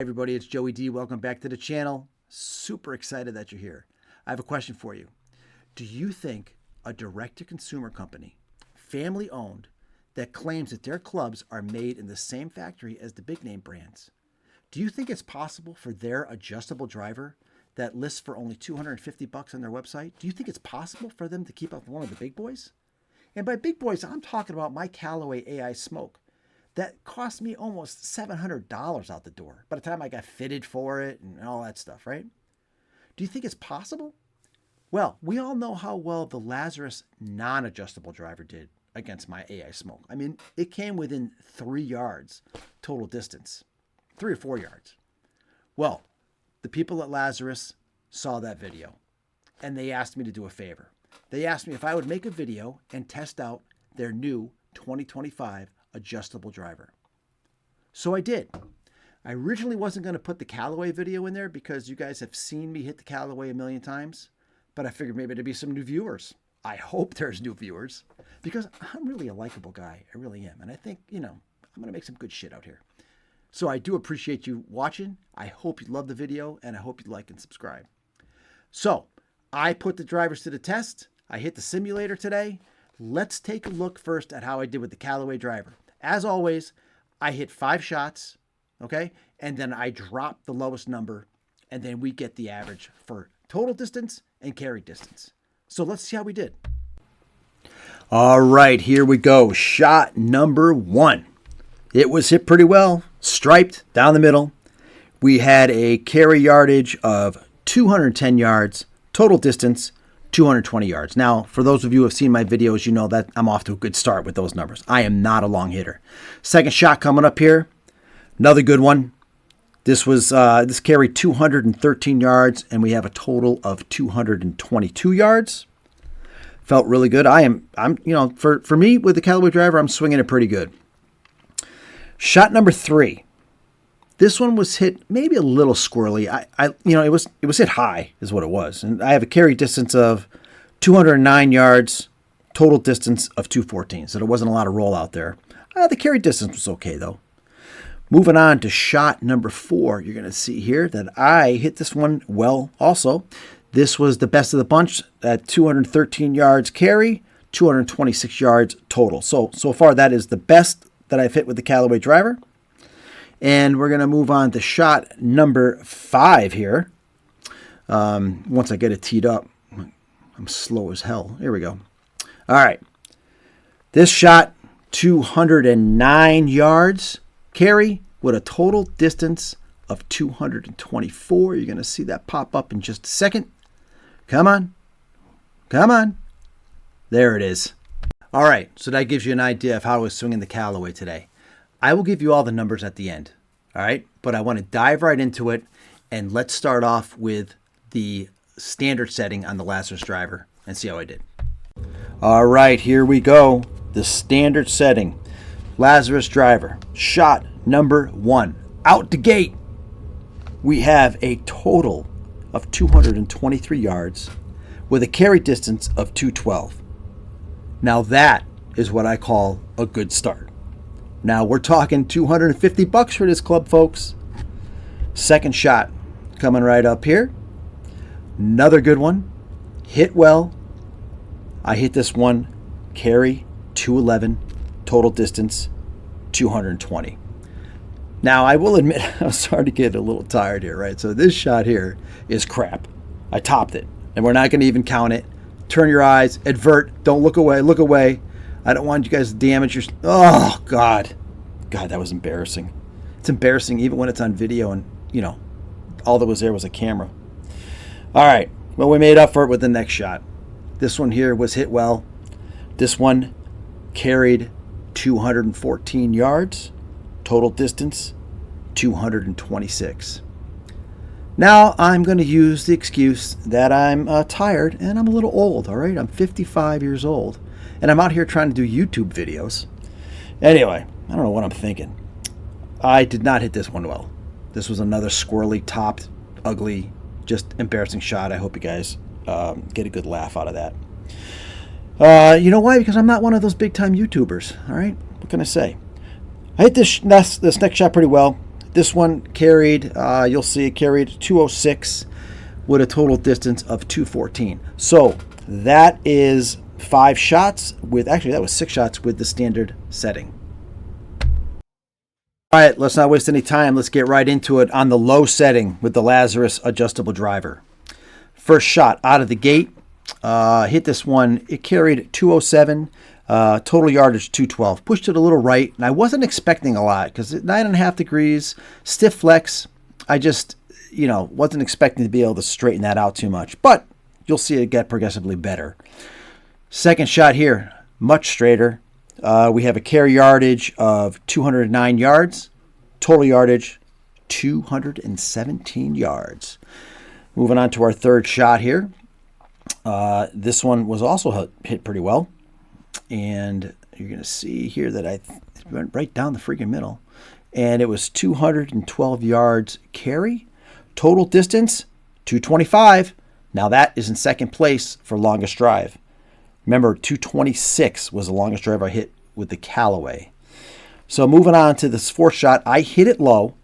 Everybody, it's Joey D. Welcome back to the channel. Super excited that you're here. I have a question for you. Do you think a direct-to-consumer company, family-owned, that claims that their clubs are made in the same factory as the big-name brands, do you think it's possible for their adjustable driver that lists for only $250 on their website, do you think it's possible for them to keep up with one of the big boys? And by big boys, I'm talking about my Callaway AI Smoke. That cost me almost $700 out the door by the time I got fitted for it and all that stuff, right? Do you think it's possible? Well, we all know how well the Lazarus non-adjustable driver did against my AI Smoke. I mean, it came within 3 yards total distance, 3 or 4 yards. Well, the people at Lazarus saw that video and they asked me to do a favor. They asked me if I would make a video and test out their new 2025 adjustable driver. So I did. I originally wasn't going to put the Callaway video in there because you guys have seen me hit the Callaway a million times, but I figured maybe there'd be some new viewers. I hope there's new viewers because I'm really a likable guy. I really am. And I think, I'm going to make some good shit out here. So I do appreciate you watching. I hope you love the video and I hope you like and subscribe. So I put the drivers to the test. I hit the simulator today. Let's take a look first at how I did with the Callaway driver. As always, I hit 5 shots, okay? And then I drop the lowest number, and then we get the average for total distance and carry distance. So let's see how we did. All right, here we go. Shot number 1. It was hit pretty well, striped down the middle. We had a carry yardage of 210 yards, total distance 220 yards. Now, for those of you who have seen my videos, you know that I'm off to a good start with those numbers. I am not a long hitter. Second shot coming up here. Another good one. This carried 213 yards, and we have a total of 222 yards. Felt really good. For me with the Callaway driver, I'm swinging it pretty good. Shot number 3. This one was hit maybe a little squirrely. It was hit high is what it was. And I have a carry distance of 209 yards, total distance of 214. So there wasn't a lot of roll out there. The carry distance was okay though. Moving on to shot number 4, you're going to see here that I hit this one well also. This was the best of the bunch at 213 yards carry, 226 yards total. So far that is the best that I've hit with the Callaway driver. And we're going to move on to shot number 5 here. Once I get it teed up, I'm slow as hell. Here we go. All right. This shot, 209 yards carry with a total distance of 224. You're going to see that pop up in just a second. Come on. Come on. There it is. All right. So that gives you an idea of how I was swinging the Callaway today. I will give you all the numbers at the end, all right? But I want to dive right into it, and let's start off with the standard setting on the Lazarus driver and see how I did. All right, here we go. The standard setting. Lazarus driver, shot number 1. Out the gate, we have a total of 223 yards with a carry distance of 212. Now that is what I call a good start. Now we're talking $250 for this club, folks. Second shot coming right up here. Another good one. Hit well. I hit this one. Carry 211. Total distance 220. Now I will admit I'm starting to get a little tired here, right? So this shot here is crap. I topped it. And we're not going to even count it. Turn your eyes. Advert. Don't look away. Look away. I don't want you guys to damage your... Oh, God. God, that was embarrassing. It's embarrassing even when it's on video and, all that was there was a camera. All right. Well, we made up for it with the next shot. This one here was hit well. This one carried 214 yards. Total distance, 226. Now, I'm going to use the excuse that I'm tired and I'm a little old, all right? I'm 55 years old. And I'm out here trying to do YouTube videos. Anyway, I don't know what I'm thinking. I did not hit this one well. This was another squirrely, topped, ugly, just embarrassing shot. I hope you guys get a good laugh out of that. You know why? Because I'm not one of those big-time YouTubers, all right? What can I say? I hit this next shot pretty well. This one carried, you'll see it carried 206 with a total distance of 214. So that is 5 shots with, actually that was 6 shots with the standard setting. All right, let's not waste any time. Let's get right into it on the low setting with the Lazarus adjustable driver. First shot out of the gate, hit this one. It carried 207, total yardage 212. Pushed it a little right, and I wasn't expecting a lot because at 9.5 degrees, stiff flex. I just, wasn't expecting to be able to straighten that out too much. But you'll see it get progressively better. Second shot here, much straighter. We have a carry yardage of 209 yards, total yardage 217 yards. Moving on to our third shot here. This one was also hit pretty well. And you're going to see here that I went right down the freaking middle. And it was 212 yards carry. Total distance, 225. Now that is in second place for longest drive. Remember, 226 was the longest drive I hit with the Callaway. So moving on to this fourth shot, I hit it low,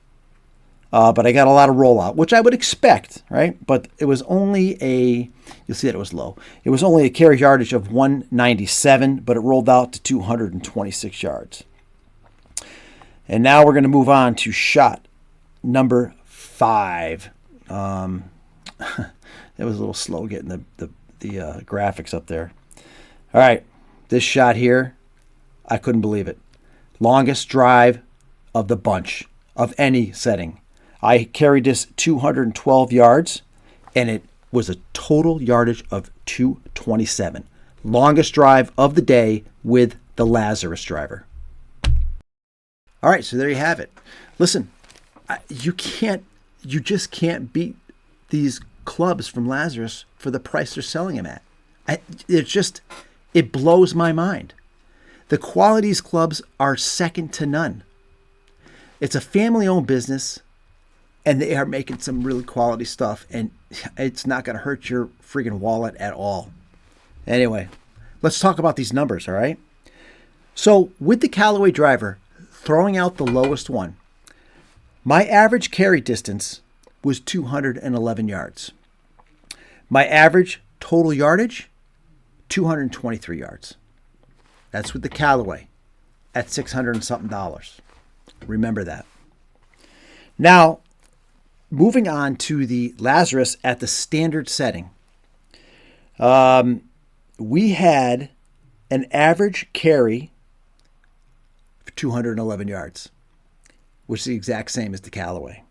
but I got a lot of rollout, which I would expect, right? But it was only you'll see that it was low. It was only a carry yardage of 197, but it rolled out to 226 yards. And now we're going to move on to shot number 5. It was a little slow getting the graphics up there. All right, this shot here, I couldn't believe it. Longest drive of the bunch, of any setting. I carried this 212 yards, and it was a total yardage of 227. Longest drive of the day with the Lazarus driver. All right, so there you have it. Listen, you just can't beat these clubs from Lazarus for the price they're selling them at. It blows my mind. The quality of these clubs are second to none. It's a family-owned business, and they are making some really quality stuff, and it's not going to hurt your freaking wallet at all. Anyway, let's talk about these numbers, all right? So with the Callaway driver, throwing out the lowest one, my average carry distance was 211 yards. My average total yardage, 223 yards. That's with the Callaway at $600 and something. Remember that. Now, moving on to the Lazarus at the standard setting. We had an average carry of 211 yards, which is the exact same as the Callaway.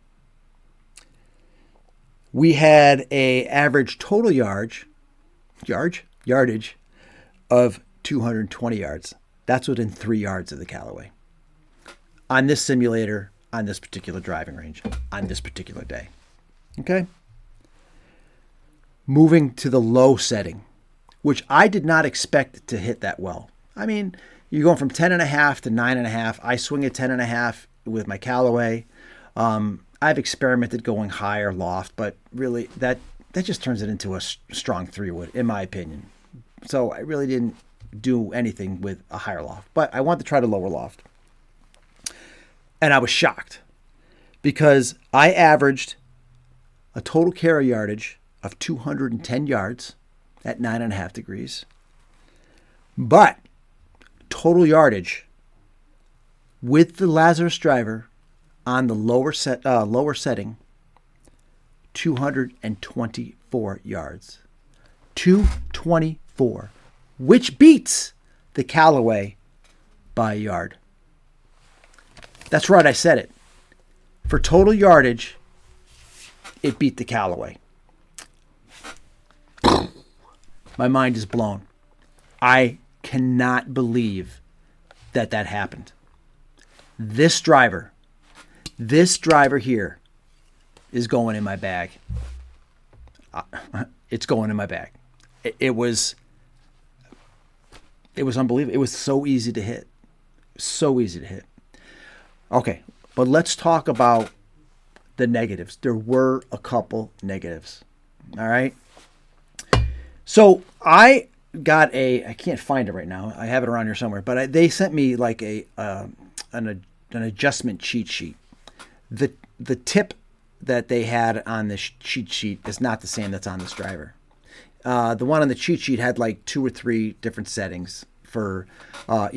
We had an average total yardage of 220 yards. That's within 3 yards of the Callaway. On this simulator, on this particular driving range, on this particular day. Okay? Moving to the low setting, which I did not expect to hit that well. I mean, you're going from 10.5 to 9.5. I swing at 10.5 with my Callaway. I've experimented going higher loft, but really that just turns it into a strong 3-wood, in my opinion. So I really didn't do anything with a higher loft, but I wanted to try the lower loft. And I was shocked because I averaged a total carry yardage of 210 yards at 9.5 degrees. But total yardage with the Lazarus driver on the lower setting, 224 yards. 224, which beats the Callaway by a yard. That's right, I said it. For total yardage, it beat the Callaway. My mind is blown. I cannot believe that happened. This driver here is going in my bag. It's going in my bag. It was unbelievable. It was so easy to hit. So easy to hit. Okay, but let's talk about the negatives. There were a couple negatives. All right. So I got I can't find it right now. I have it around here somewhere, but they sent me like an adjustment cheat sheet The tip that they had on the cheat sheet is not the same that's on this driver. The one on the cheat sheet had like 2 or 3 different settings for, like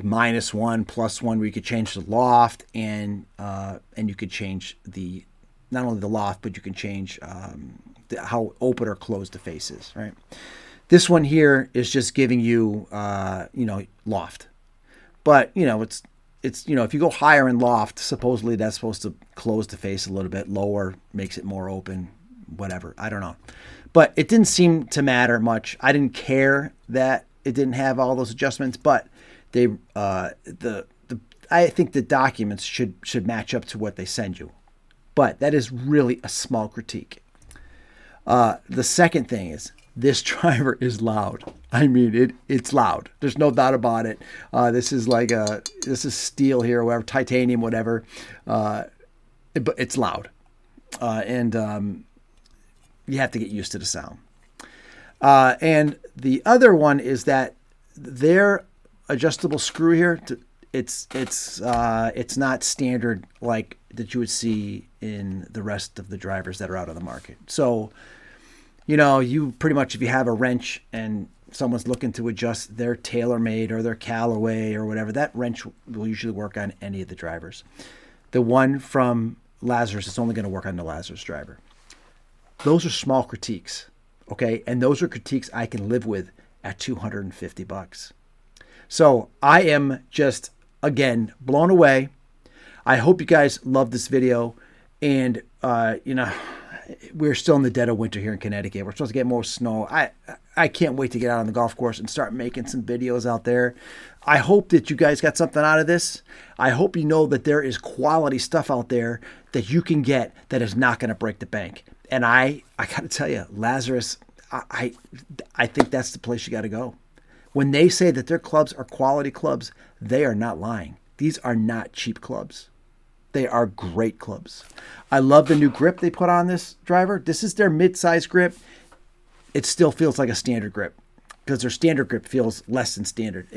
-1, +1, where you could change the loft and you could change not only the loft, but you can change how open or closed the face is, right? This one here is just giving you, loft. But, it's if you go higher in loft, supposedly that's supposed to close the face a little bit. Lower makes it more open, whatever. I don't know. But it didn't seem to matter much. I didn't care that it didn't have all those adjustments, but they I think the documents should match up to what they send you. But that is really a small critique. The second thing is this driver is loud. I mean, it's loud. There's no doubt about it. This is steel here, or whatever, titanium, whatever. But it's loud, and you have to get used to the sound. And the other one is that their adjustable screw here, it's not standard like that you would see in the rest of the drivers that are out on the market. So, you pretty much, if you have a wrench and someone's looking to adjust their TaylorMade or their Callaway or whatever, that wrench will usually work on any of the drivers. The one from Lazarus is only going to work on the Lazarus driver. Those are small critiques, okay? And those are critiques I can live with at $250. So I am just, again, blown away. I hope you guys love this video. And, we're still in the dead of winter here in Connecticut. We're supposed to get more snow. I can't wait to get out on the golf course and start making some videos out there. I hope that you guys got something out of this. I hope you know that there is quality stuff out there that you can get that is not going to break the bank. And I got to tell you, Lazarus, I think that's the place you got to go. When they say that their clubs are quality clubs, they are not lying. These are not cheap clubs. They are great clubs. I love the new grip they put on this driver. This is their mid-size grip. It still feels like a standard grip because their standard grip feels less than standard.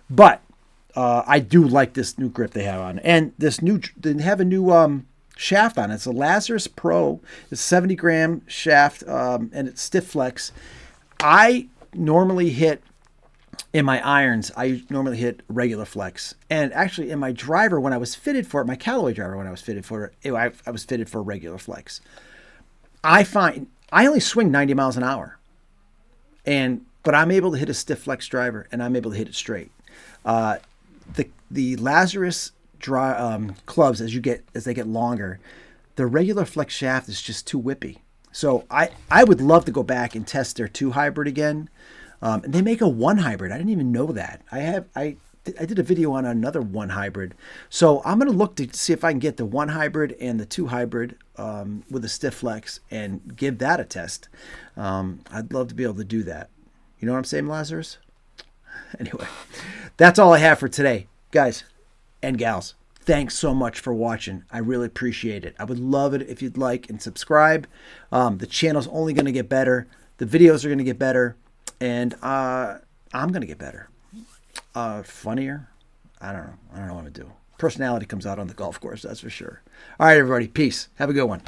But I do like this new grip they have on. And they have a new shaft on it. It's a Lazarus Pro. It's 70-gram shaft, and it's stiff flex. I normally hit, in my irons, I normally hit regular flex. And actually, in my driver, when I was fitted for it, my Callaway driver, when I was fitted for it, I was fitted for regular flex. I find I only swing 90 miles an hour, but I'm able to hit a stiff flex driver, and I'm able to hit it straight. The Lazarus clubs, as they get longer, the regular flex shaft is just too whippy. So I would love to go back and test their 2 hybrid again. And they make a 1 hybrid. I didn't even know that. I did a video on another 1 hybrid. So I'm going to look to see if I can get the 1 hybrid and the 2 hybrid with a stiff flex and give that a test. I'd love to be able to do that. You know what I'm saying, Lazarus? Anyway, that's all I have for today. Guys and gals, thanks so much for watching. I really appreciate it. I would love it if you'd like and subscribe. The channel's only going to get better. The videos are going to get better. And I'm going to get better. Funnier? I don't know. I don't know what to do. Personality comes out on the golf course, that's for sure. All right, everybody. Peace. Have a good one.